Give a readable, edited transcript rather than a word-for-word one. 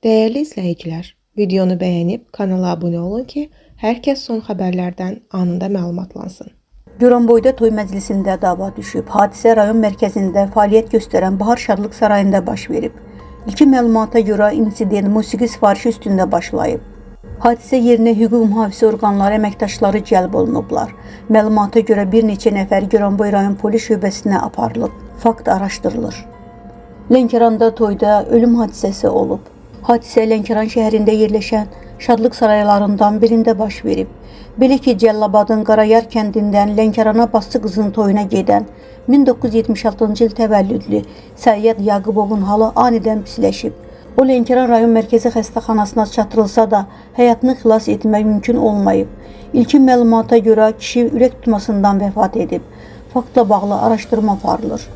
Değerli izləyicilər, videonu bəyənib kanala abunə olun ki, hər kəs son xəbərlərdən anında məlumatlansın. Goranboyda toy məclisində dava düşüb. Hadisə rayon mərkəzində fəaliyyət göstərən Bahar Şadlıq Sarayında baş verib. İlkin məlumata görə insident musiqi sifarişi üstündə başlayıb. Hadisə yerinə hüquq mühafizə orqanları əməkdaşları cəlb olunublar. Məlumata görə bir neçə nəfər Goranboy rayon polis şöbəsinə aparılıb. Fakt araşdırılır. Lənkəranda toyda ölüm hadisəsi olub. Hadisə Lənkəran şəhərində yerləşən Şadlıq saraylarından birində baş verib. Belə ki, Cəllabadın Qarayar kəndindən Lənkərana başçı qızının toyuna gedən 1976-cı il təvəllüdlü Səyyad Yaqubovun halı anidən pisləşib. O, Lənkəran rayon mərkəzi xəstəxanasına çatdırılsa da, həyatını xilas etmək mümkün olmayıb. İlkin məlumata görə kişi ürək tutmasından vəfat edib. Faktla bağlı araşdırma aparılır.